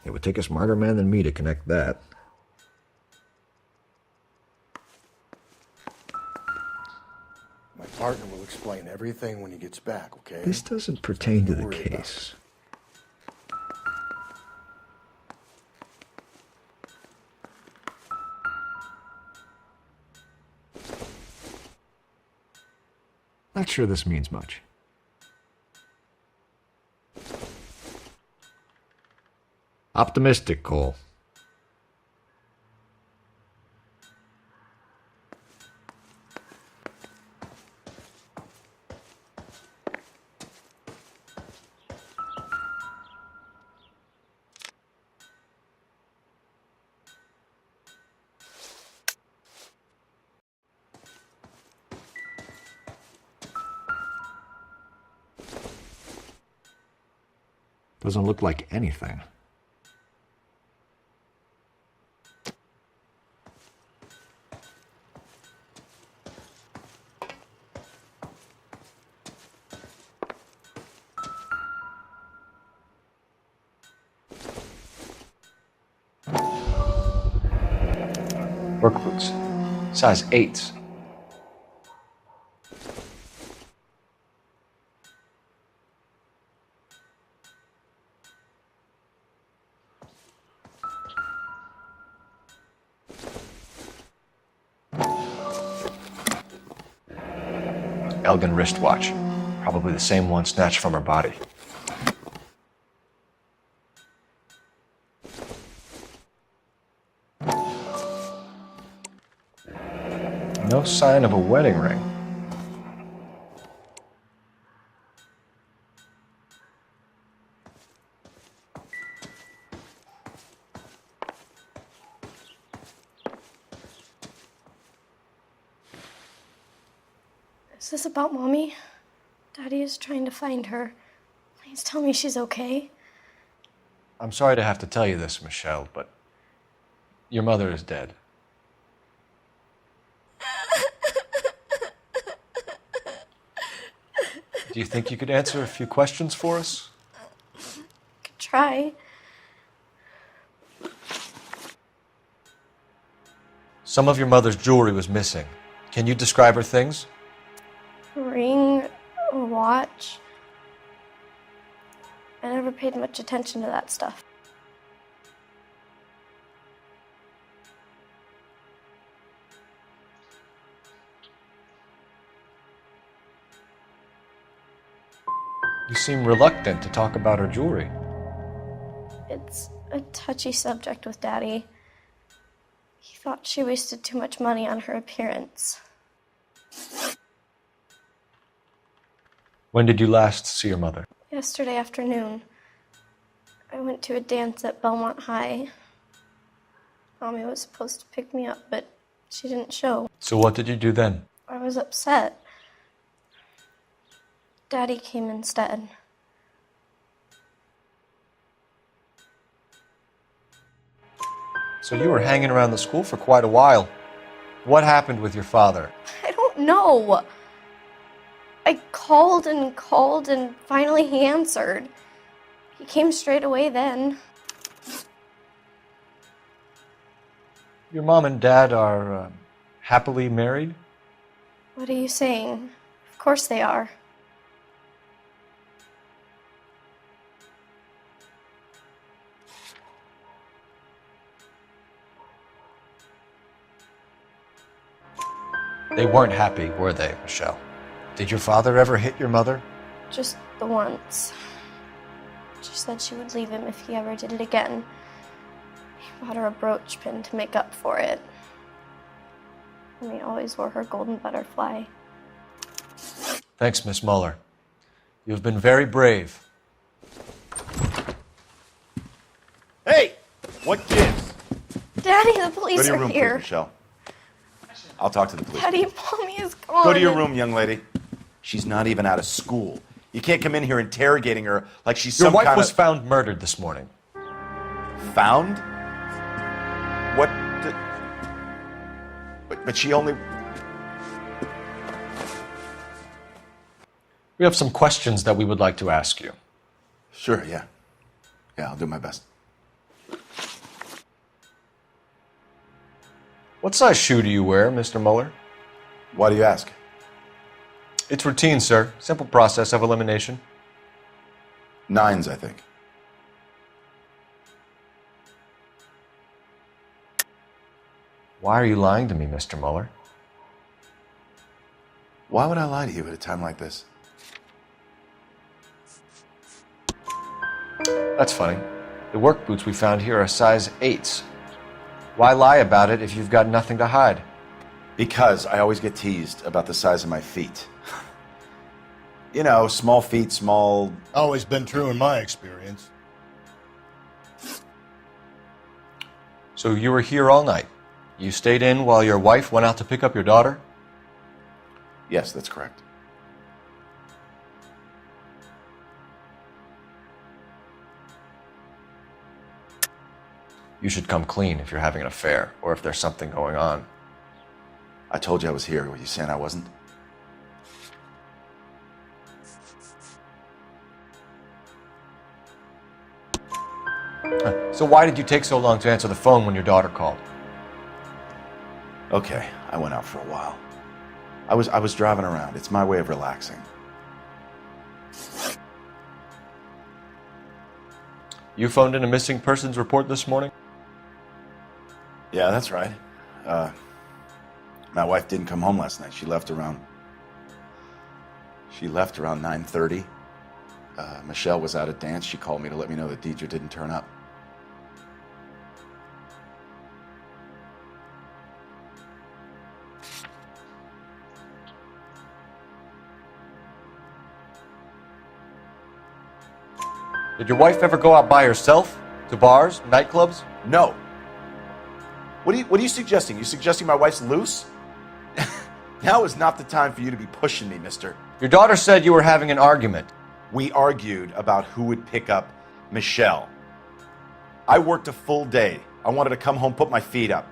It would take a smarter man than me to connect that. My partner will explain everything when he gets back, okay? This doesn't pertain to the Don't worry about case. Not sure this means much. Optimistic, Cole. Doesn't look like anything. Work boots. Size 8s. Elgin wristwatch. Probably the same one snatched from her body. No sign of a wedding ring. Is this about Mommy? Daddy is trying to find her. Please tell me she's okay. I'm sorry to have to tell you this, Michelle, but your mother is dead. Do you think you could answer a few questions for us? Could try. Some of your mother's jewelry was missing. Can you describe her things? A ring, a watch. I never paid much attention to that stuff. You seem reluctant to talk about her jewelry. It's a touchy subject with Daddy. He thought she wasted too much money on her appearance. When did you last see your mother? Yesterday afternoon, I went to a dance at Belmont High. Mommy was supposed to pick me up, but she didn't show. So what did you do then? I was upset. Daddy came instead. So you were hanging around the school for quite a while. What happened with your father? I don't know. I called and finally he answered. He came straight away then. Your mom and dad are happily married? What are you saying? Of course they are. They weren't happy, were they, Michelle? Did your father ever hit your mother? Just the once. She said she would leave him if he ever did it again. He bought her a brooch pin to make up for it. And he always wore her golden butterfly. Thanks, Miss Muller. You've been very brave. Hey! What gives? Daddy, the police Go to your are room, here. please, Michelle. I'll talk to the police. Daddy, Mommy is gone. Go to your room, young lady. She's not even out of school. You can't come in here interrogating her like she's Your some wife kind was of... found murdered this morning. Found? What? But she only... We have some questions that we would like to ask you. Sure, yeah. Yeah, I'll do my best. What size shoe do you wear, Mr. Mueller? Why do you ask? It's routine, sir. Simple process of elimination. 9s, I think. Why are you lying to me, Mr. Mueller? Why would I lie to you at a time like this? That's funny. The work boots we found here are size 8s. Why lie about it if you've got nothing to hide? Because I always get teased about the size of my feet. You know, small feet, small... Always been true in my experience. So you were here all night. You stayed in while your wife went out to pick up your daughter? Yes, that's correct. You should come clean if you're having an affair, or if there's something going on. I told you I was here. Were you saying I wasn't? So why did you take so long to answer the phone when your daughter called? Okay, I went out for a while. I was driving around. It's my way of relaxing. You phoned in a missing persons report this morning? Yeah, that's right. My wife didn't come home last night. She left around 9:30. Michelle was out at dance. She called me to let me know that Deidre didn't turn up. Did your wife ever go out by herself? To bars, nightclubs? No. What are you suggesting? You suggesting my wife's loose? Now is not the time for you to be pushing me, mister. Your daughter said you were having an argument. We argued about who would pick up Michelle. I worked a full day. I wanted to come home, put my feet up.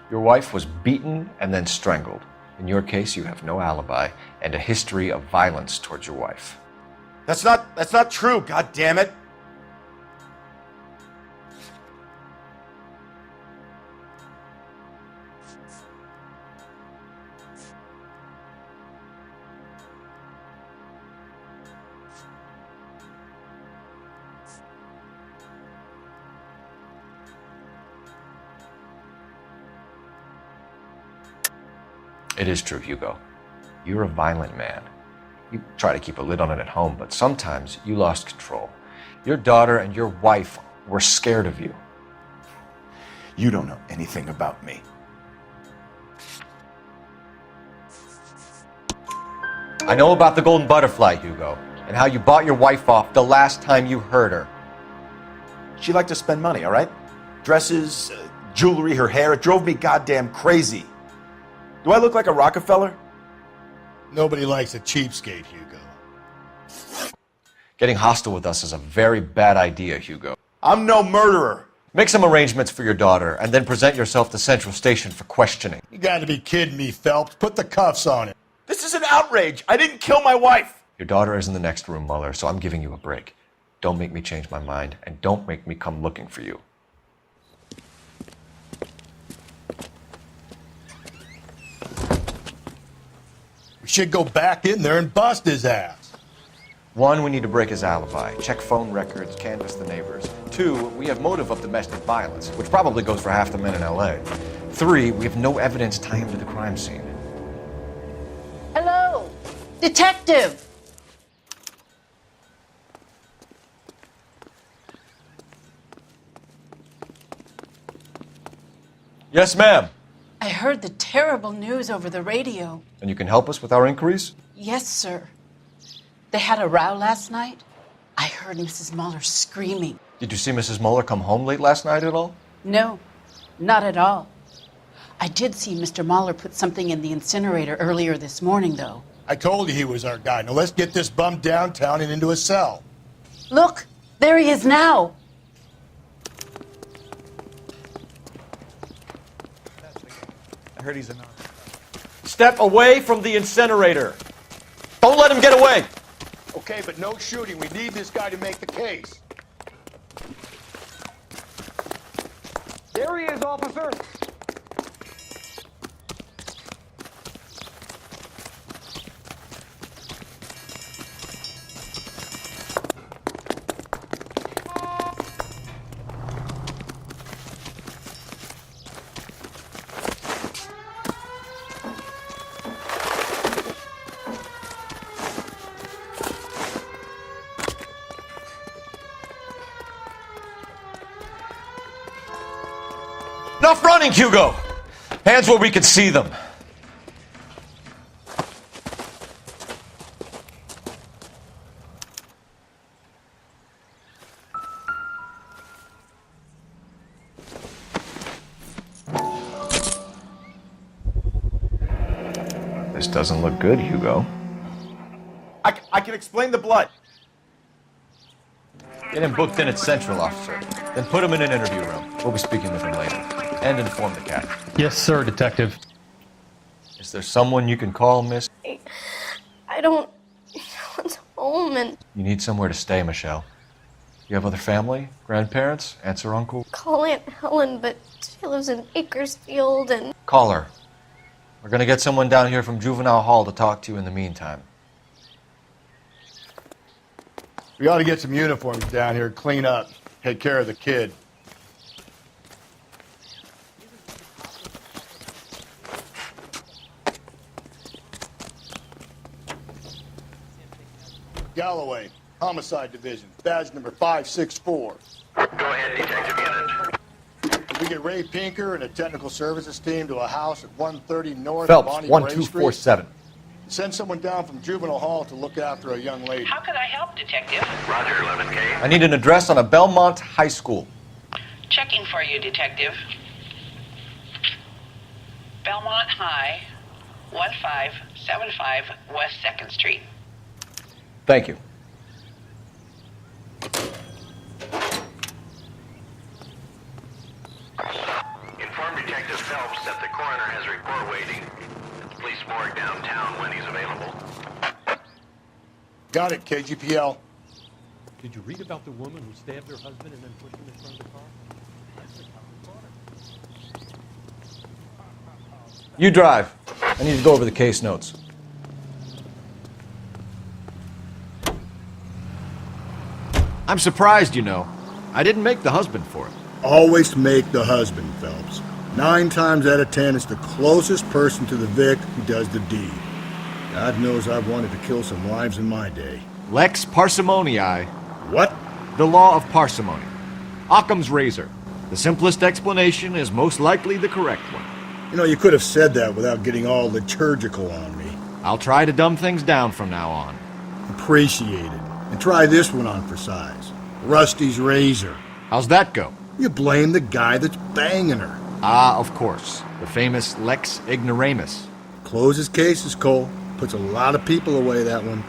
Your wife was beaten and then strangled. In your case, you have no alibi and a history of violence towards your wife. That's not true, God damn it. It is true, Hugo. You're a violent man. You try to keep a lid on it at home, but sometimes you lost control. Your daughter and your wife were scared of you. You don't know anything about me. I know about the golden butterfly, Hugo, and how you bought your wife off the last time you heard her. She liked to spend money, all right? Dresses, jewelry, her hair. It drove me goddamn crazy. Do I look like a Rockefeller? Nobody likes a cheapskate, Hugo. Getting hostile with us is a very bad idea, Hugo. I'm no murderer. Make some arrangements for your daughter, and then present yourself to Central Station for questioning. You gotta be kidding me, Phelps. Put the cuffs on him. This is an outrage. I didn't kill my wife. Your daughter is in the next room, Mueller, so I'm giving you a break. Don't make me change my mind, and don't make me come looking for you. We should go back in there and bust his ass. 1, we need to break his alibi, check phone records, canvass the neighbors. 2, we have motive of domestic violence, which probably goes for half the men in LA. 3, we have no evidence tying him to the crime scene. Hello, detective. Yes, ma'am. I heard the terrible news over the radio. And you can help us with our inquiries? Yes, sir. They had a row last night. I heard Mrs. Mueller screaming. Did you see Mrs. Mueller come home late last night at all? No, not at all. I did see Mr. Mueller put something in the incinerator earlier this morning, though. I told you he was our guy. Now let's get this bum downtown and into a cell. Look, there he is now. I heard he's a narc. Step away from the incinerator. Don't let him get away. Okay, but no shooting. We need this guy to make the case. There he is, officer! Enough running, Hugo! Hands where we can see them. This doesn't look good, Hugo. I can explain the blood. Get him booked in at Central, officer. Then put him in an interview room. We'll be speaking with him later. And inform the captain. Yes, sir, Detective. Is there someone you can call, miss? I don't want home and You need somewhere to stay, Michelle. You have other family? Grandparents? Aunts or uncle? call Aunt Helen, but she lives in Bakersfield and Call her. We're gonna get someone down here from Juvenile Hall to talk to you in the meantime. We ought to get some uniforms down here, clean up, take care of the kid. Galloway, Homicide Division, badge number 564. Go ahead, Detective Unit. Did we get Ray Pinker and a technical services team to a house at 130 North Phelps, Bonnie Bray Street? 1247. Send someone down from Juvenile Hall to look after a young lady. How can I help, Detective? Roger, 11K. I need an address on a Belmont High School. Checking for you, Detective. Belmont High, 1575 West 2nd Street. Thank you. Inform Detective Phelps that the coroner has a report waiting at the police morgue downtown when he's available. Got it, KGPL. Did you read about the woman who stabbed her husband and then pushed him in front of the car? That's the cop who caught her. You drive. I need to go over the case notes. I'm surprised, you know. I didn't make the husband for it. Always make the husband, Phelps. 9 times out of 10, it's the closest person to the Vic who does the deed. God knows I've wanted to kill some lives in my day. Lex parsimonii. What? The law of parsimony. Occam's razor. The simplest explanation is most likely the correct one. You know, you could have said that without getting all liturgical on me. I'll try to dumb things down from now on. Appreciate it. And try this one on for size. Rusty's razor. How's that go? You blame the guy that's banging her. Ah, of course. The famous Lex ignoramus. Closes cases, Cole. Puts a lot of people away, that one.